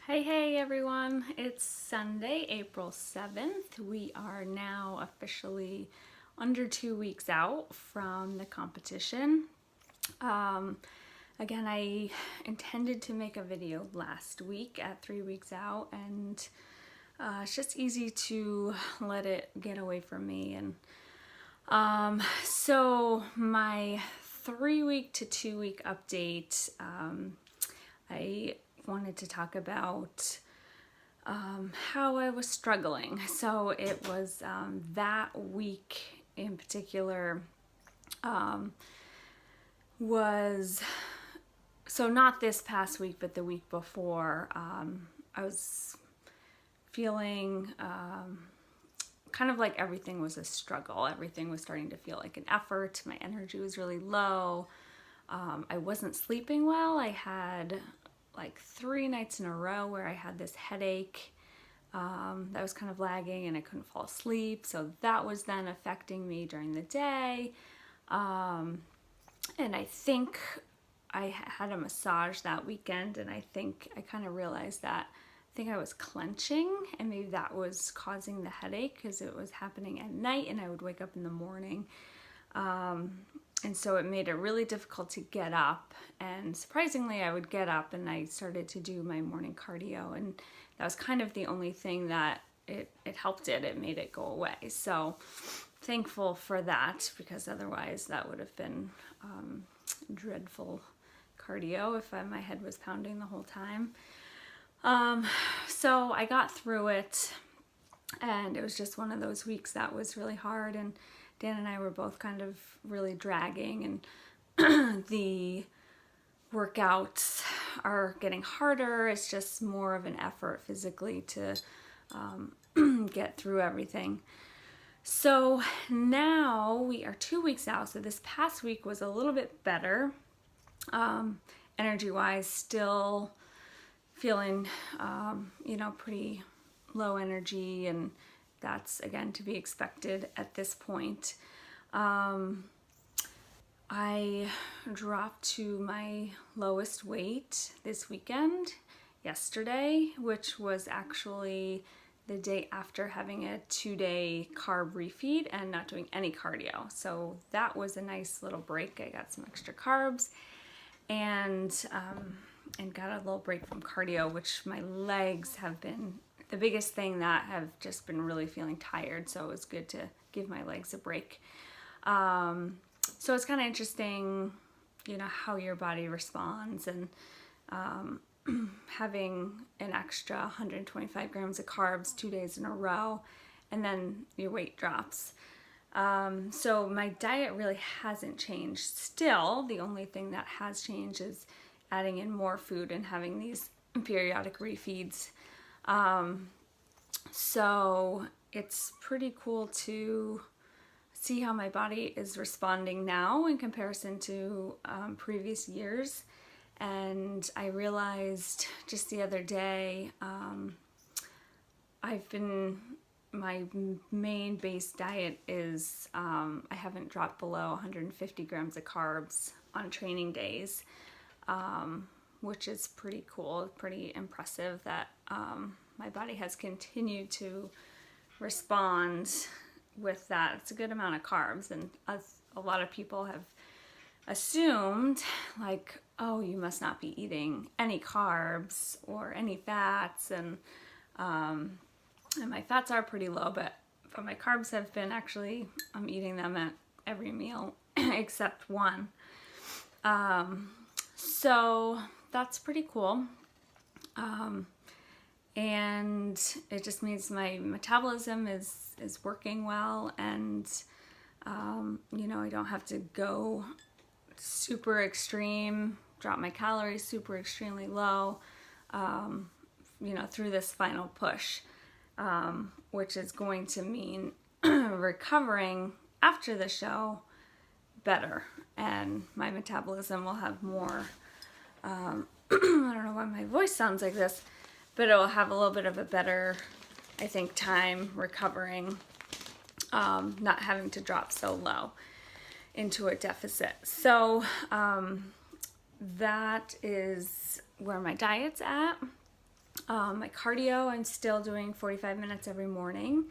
Hey everyone, it's Sunday, April 7th. We are now officially under 2 weeks out from the competition. Again, I intended to make a video last week at 3 weeks out, and it's just easy to let it get away from me. And so my 3 week to 2 week update, I wanted to talk about how I was struggling. So it was that week in particular was, so not this past week, but the week before, I was feeling kind of like everything was a struggle. Everything was starting to feel like an effort. My energy was really low. I wasn't sleeping well. I had like 3 nights in a row where I had this headache that was kind of lagging and I couldn't fall asleep. So that was then affecting me during the day. And I think I had a massage that weekend, and I think I kind of realized that I think I was clenching, and maybe that was causing the headache because it was happening at night and I would wake up in the morning. And so it made it really difficult to get up, and surprisingly I would get up and I started to do my morning cardio, and that was kind of the only thing that it helped it made it go away. So thankful for that, because otherwise that would have been dreadful cardio if my head was pounding the whole time. So I got through it, and it was just one of those weeks that was really hard, and Dan and I were both kind of really dragging, and the workouts are getting harder. It's just more of an effort physically to get through everything. So now we are 2 weeks out. So this past week was a little bit better, energy-wise. Still feeling, pretty low energy, and that's again to be expected at this point. I dropped to my lowest weight this weekend, yesterday, which was actually the day after having a 2-day carb refeed and not doing any cardio. So that was a nice little break. I got some extra carbs and got a little break from cardio, which my legs have been the biggest thing that have just been really feeling tired. So it was good to give my legs a break. So it's kind of interesting, how your body responds, and having an extra 125 grams of carbs 2 days in a row, and then your weight drops. So my diet really hasn't changed. Still, the only thing that has changed is adding in more food and having these periodic refeeds. So it's pretty cool to see how my body is responding now in comparison to previous years. And I realized just the other day, my main base diet is, I haven't dropped below 150 grams of carbs on training days, which is pretty cool, pretty impressive that my body has continued to respond with that. It's a good amount of carbs, and a lot of people have assumed, like, oh, you must not be eating any carbs or any fats, and my fats are pretty low, but my carbs have been actually, I'm eating them at every meal except one. So that's pretty cool. And it just means my metabolism is working well, and I don't have to go super extreme, drop my calories super extremely low, through this final push, which is going to mean recovering after the show better, and my metabolism will have more, I don't know why my voice sounds like this, but it will have a little bit of a better, I think, time recovering, not having to drop so low into a deficit. So that is where my diet's at. My cardio, I'm still doing 45 minutes every morning.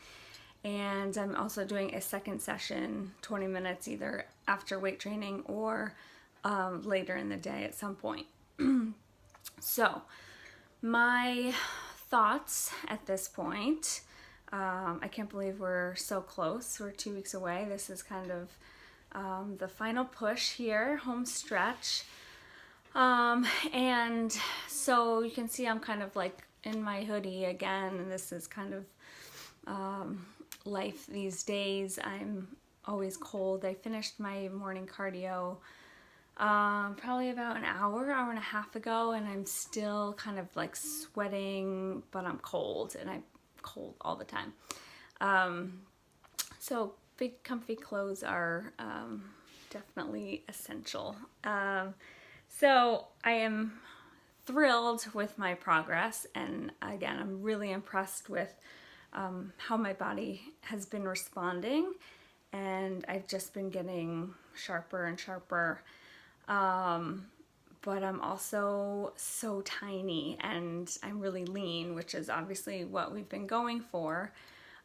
And I'm also doing a second session, 20 minutes, either after weight training or later in the day at some point. So, my thoughts at this point, I can't believe we're so close. We're 2 weeks away. This is kind of the final push here, home stretch. And so you can see I'm kind of like in my hoodie again, and this is kind of life these days. I'm always cold. I finished my morning cardio probably about an hour and a half ago, and I'm still kind of like sweating, but I'm cold, and I'm cold all the time. So big comfy clothes are definitely essential. So I am thrilled with my progress, and again, I'm really impressed with how my body has been responding, and I've just been getting sharper and sharper. But I'm also so tiny, and I'm really lean, which is obviously what we've been going for.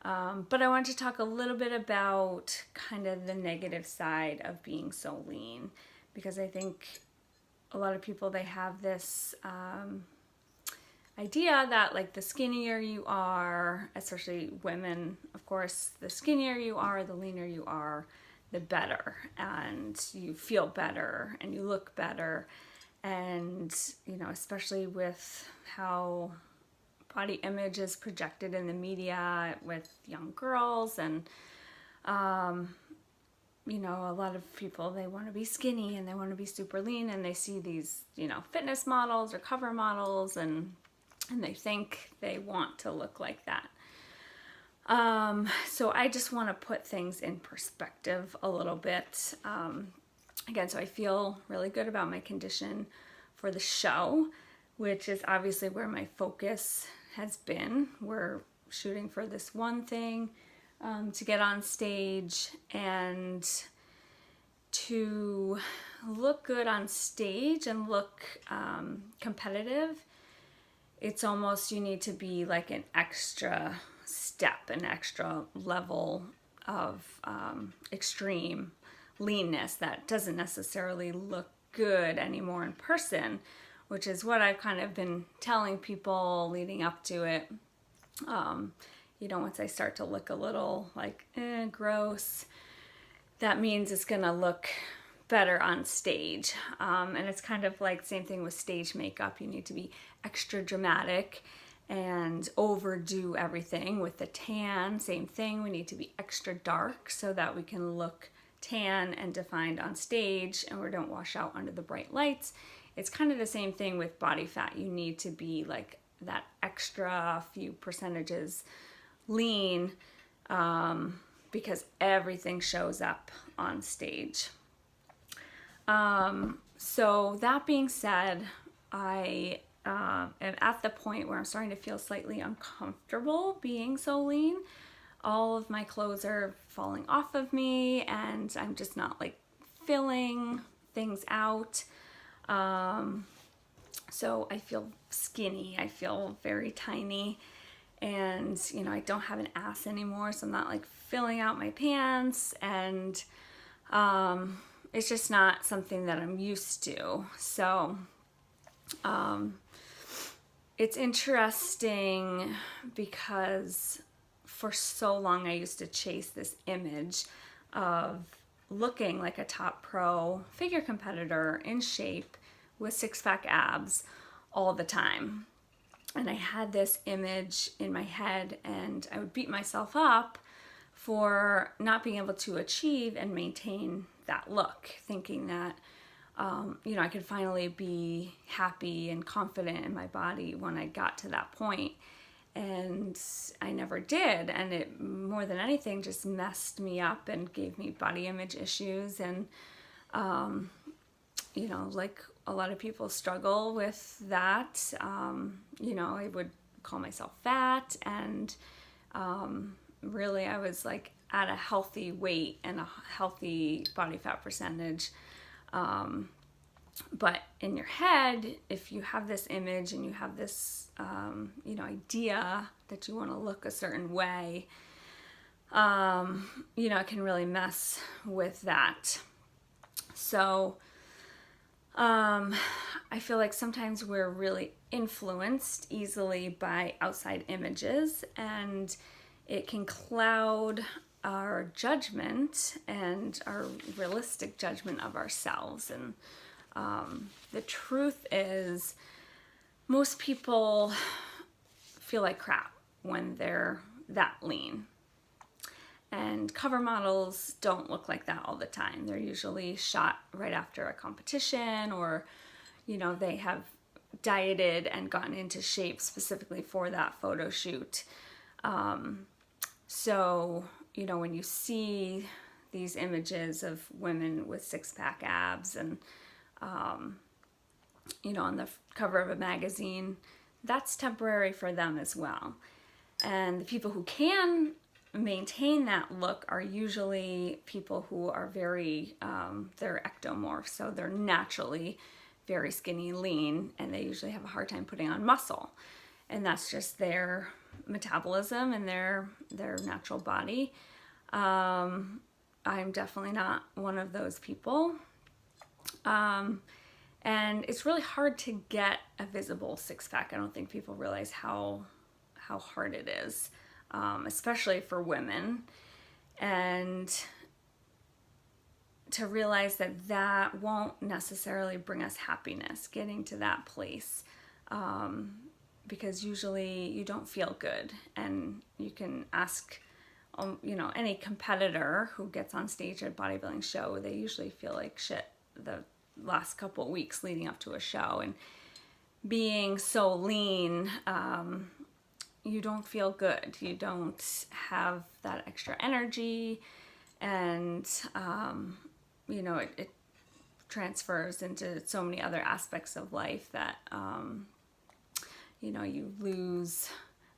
But I want to talk a little bit about kind of the negative side of being so lean, because I think a lot of people, they have this idea that like the skinnier you are, especially women, of course, the skinnier you are, the leaner you are, the better, and you feel better and you look better. And, you know, especially with how body image is projected in the media with young girls, and you know, a lot of people, they want to be skinny and they want to be super lean, and they see these, you know, fitness models or cover models, and they think they want to look like that. So I just want to put things in perspective a little bit. Again, so I feel really good about my condition for the show, which is obviously where my focus has been. We're shooting for this one thing, to get on stage, and to look good on stage and look competitive. It's almost, you need to be like an extra step, an extra level of extreme leanness that doesn't necessarily look good anymore in person, which is what I've kind of been telling people leading up to it. You know, once I start to look a little like gross, that means it's gonna look better on stage. And it's kind of like same thing with stage makeup. You need to be extra dramatic and overdo everything. With the tan, same thing. We need to be extra dark so that we can look tan and defined on stage, and we don't wash out under the bright lights. It's kind of the same thing with body fat. You need to be like that extra few percentages lean, because everything shows up on stage. So that being said, I am at the point where I'm starting to feel slightly uncomfortable being so lean. All of my clothes are falling off of me, and I'm just not like filling things out. So I feel skinny. I feel very tiny. And, you know, I don't have an ass anymore, so I'm not like filling out my pants, and it's just not something that I'm used to. So it's interesting because for so long I used to chase this image of looking like a top pro figure competitor in shape with six-pack abs all the time. And I had this image in my head, and I would beat myself up for not being able to achieve and maintain that look, thinking that, you know, I could finally be happy and confident in my body when I got to that point. And I never did. And it, more than anything, just messed me up and gave me body image issues. And, you know, like a lot of people struggle with that. You know, I would call myself fat, and really I was like at a healthy weight and a healthy body fat percentage. But in your head, if you have this image and you have this, idea that you want to look a certain way, it can really mess with that. So I feel like sometimes we're really influenced easily by outside images, and it can cloud our judgment and our realistic judgment of ourselves. And the truth is, most people feel like crap when they're that lean. And cover models don't look like that all the time. They're usually shot right after a competition, or, they have dieted and gotten into shape specifically for that photo shoot. So, when you see these images of women with six-pack abs and, on the cover of a magazine, that's temporary for them as well. And the people who can maintain that look are usually people who are very, they're ectomorphs, so they're naturally very skinny, lean, and they usually have a hard time putting on muscle. And that's just their metabolism and their natural body. I'm definitely not one of those people. And it's really hard to get a visible six-pack. I don't think people realize how hard it is. Especially for women, and to realize that won't necessarily bring us happiness, getting to that place, because usually you don't feel good. And you can ask, any competitor who gets on stage at a bodybuilding show, they usually feel like shit the last couple of weeks leading up to a show. And being so lean, you don't feel good. You don't have that extra energy, and it transfers into so many other aspects of life that you lose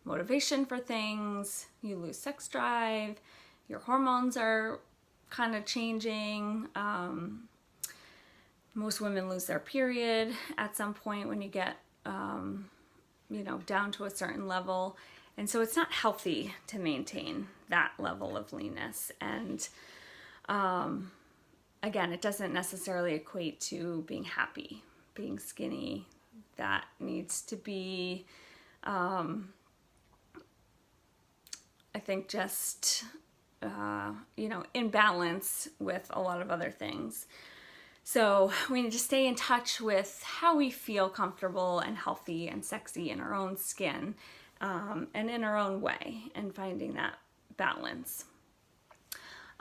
motivation for things, you lose sex drive, your hormones are kind of changing. Most women lose their period at some point when you get down to a certain level. And so it's not healthy to maintain that level of leanness. And again, it doesn't necessarily equate to being happy, being skinny. That needs to be, I think, just, in balance with a lot of other things. So we need to stay in touch with how we feel comfortable and healthy and sexy in our own skin, and in our own way, and finding that balance.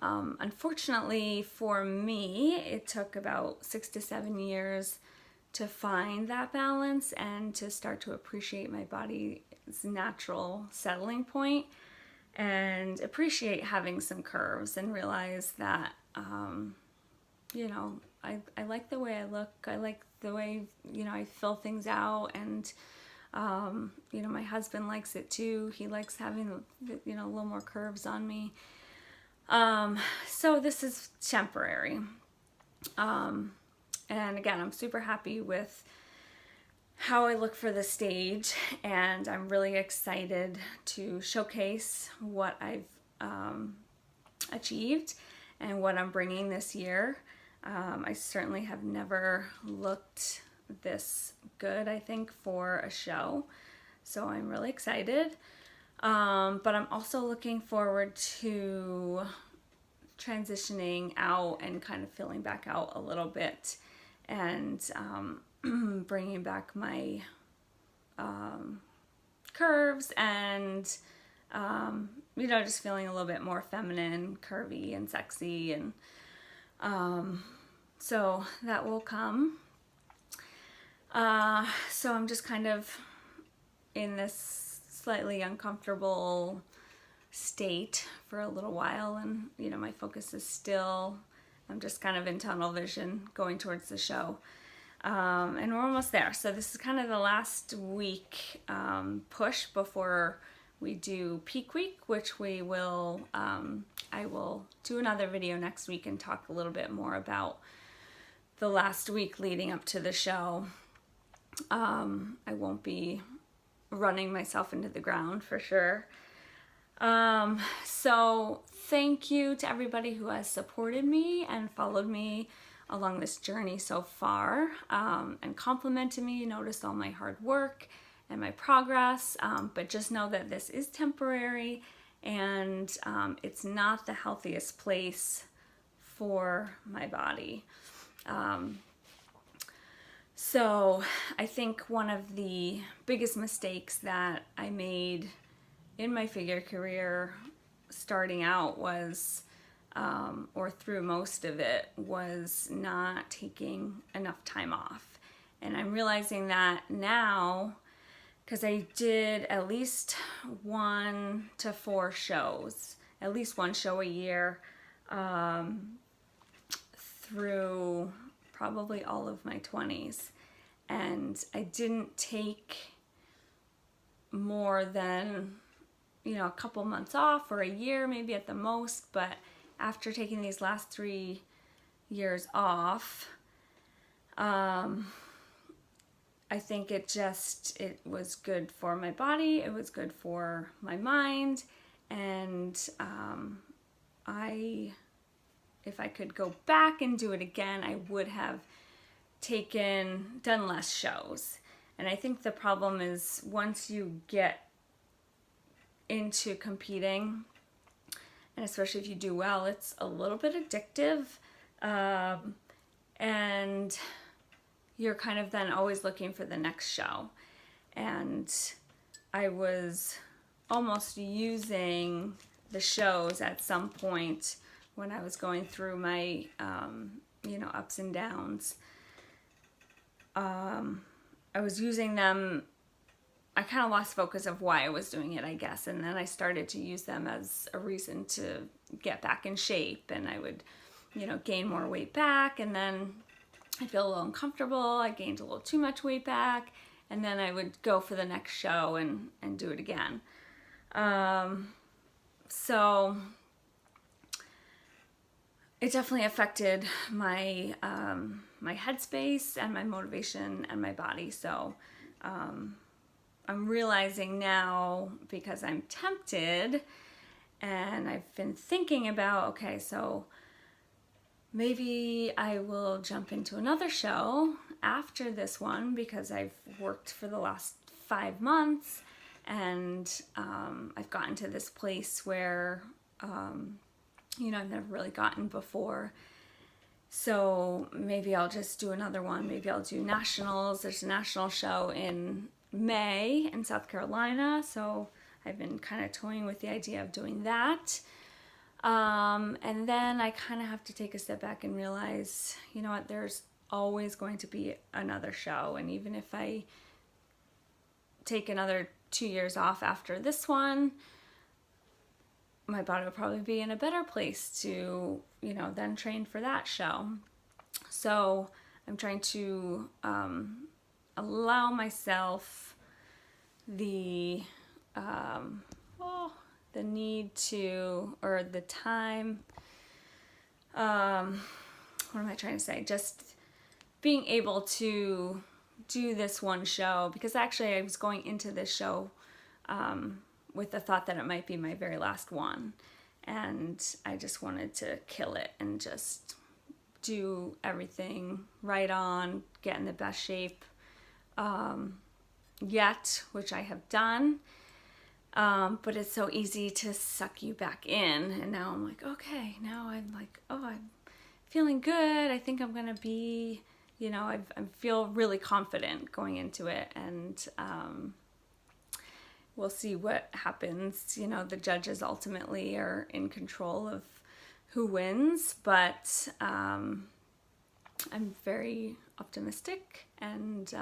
Unfortunately for me, it took about 6 to 7 years to find that balance and to start to appreciate my body's natural settling point, and appreciate having some curves, and realize that, I like the way I look. I like the way, I fill things out, and, my husband likes it too. He likes having, a little more curves on me. So this is temporary. And again, I'm super happy with how I look for the stage, and I'm really excited to showcase what I've achieved and what I'm bringing this year. I certainly have never looked this good, I think, for a show, so I'm really excited. But I'm also looking forward to transitioning out and kind of filling back out a little bit, and bringing back my curves, and just feeling a little bit more feminine, curvy, and sexy, and so that will come. So I'm just kind of in this slightly uncomfortable state for a little while, and my focus is still, I'm just kind of in tunnel vision going towards the show, and we're almost there. So this is kind of the last week push before we do peak week, which we will, I will do another video next week and talk a little bit more about the last week leading up to the show, I won't be running myself into the ground for sure. So thank you to everybody who has supported me and followed me along this journey so far, and complimented me, noticed all my hard work and my progress, but just know that this is temporary, and it's not the healthiest place for my body. So I think one of the biggest mistakes that I made in my figure career starting out was, or through most of it, was not taking enough time off. And I'm realizing that now, because I did at least 1 to 4 shows, at least 1 show a year, through probably all of my 20s. And I didn't take more than, a couple months off, or a year maybe at the most. But after taking these last 3 years off, I think it was good for my body, it was good for my mind, and if I could go back and do it again, I would have done less shows. And I think the problem is, once you get into competing, and especially if you do well, it's a little bit addictive, and you're kind of then always looking for the next show. And I was almost using the shows at some point when I was going through my ups and downs. I was using them, I kind of lost focus of why I was doing it, I guess. And then I started to use them as a reason to get back in shape. And I would, gain more weight back. And then I'd feel a little uncomfortable. I gained a little too much weight back. And then I would go for the next show and do it again. So it definitely affected my my headspace and my motivation and my body. So I'm realizing now, because I'm tempted, and I've been thinking about, okay, so maybe I will jump into another show after this one, because I've worked for the last 5 months, and I've gotten to this place where I've never really gotten before. So maybe I'll just do another one. Maybe I'll do nationals. There's a national show in May in South Carolina. So I've been kind of toying with the idea of doing that. And then I kind of have to take a step back and realize, there's always going to be another show. And even if I take another 2 years off after this one, my body will probably be in a better place to, then train for that show. So I'm trying to allow myself the need to, or the time, what am I trying to say? Just being able to do this one show, because actually I was going into this show with the thought that it might be my very last one. And I just wanted to kill it and just do everything right on, get in the best shape yet, which I have done. But it's so easy to suck you back in. And now I'm like, okay, now I'm like, I'm feeling good. I think I'm going to be, I feel really confident going into it. And we'll see what happens. The judges ultimately are in control of who wins, but I'm very optimistic. And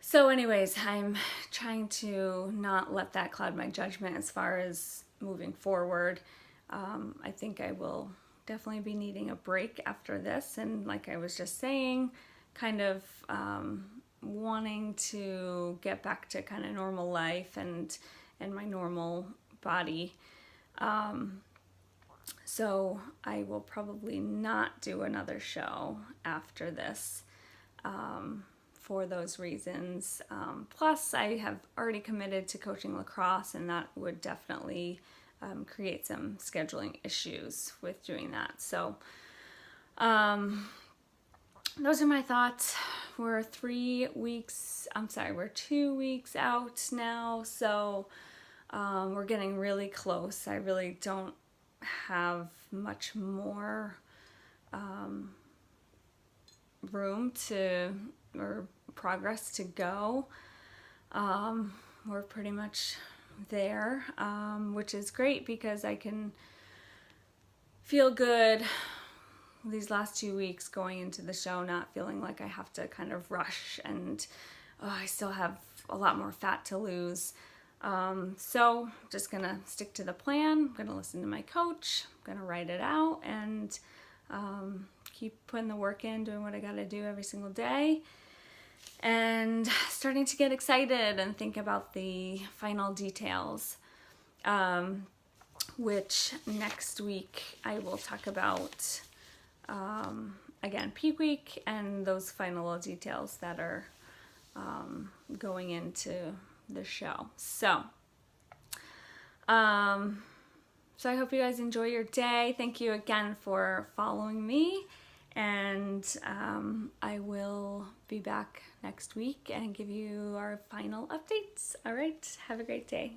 so anyways, I'm trying to not let that cloud my judgment as far as moving forward. I think I will definitely be needing a break after this. And like I was just saying, kind of wanting to get back to kind of normal life and my normal body. So I will probably not do another show after this for those reasons. Plus, I have already committed to coaching lacrosse, and that would definitely create some scheduling issues with doing that. So those are my thoughts. We're 2 weeks out now, so we're getting really close. I really don't have much more room or progress to go. We're pretty much there, which is great because I can feel good these last 2 weeks going into the show, not feeling like I have to kind of rush and I still have a lot more fat to lose. So just gonna stick to the plan. I'm gonna listen to my coach. I'm gonna write it out and keep putting the work in, doing what I gotta do every single day, and starting to get excited and think about the final details, which next week I will talk about again, peak week and those final details that are going into the show. So I hope you guys enjoy your day. Thank you again for following me, and I will be back next week and give you our final updates. All right, have a great day.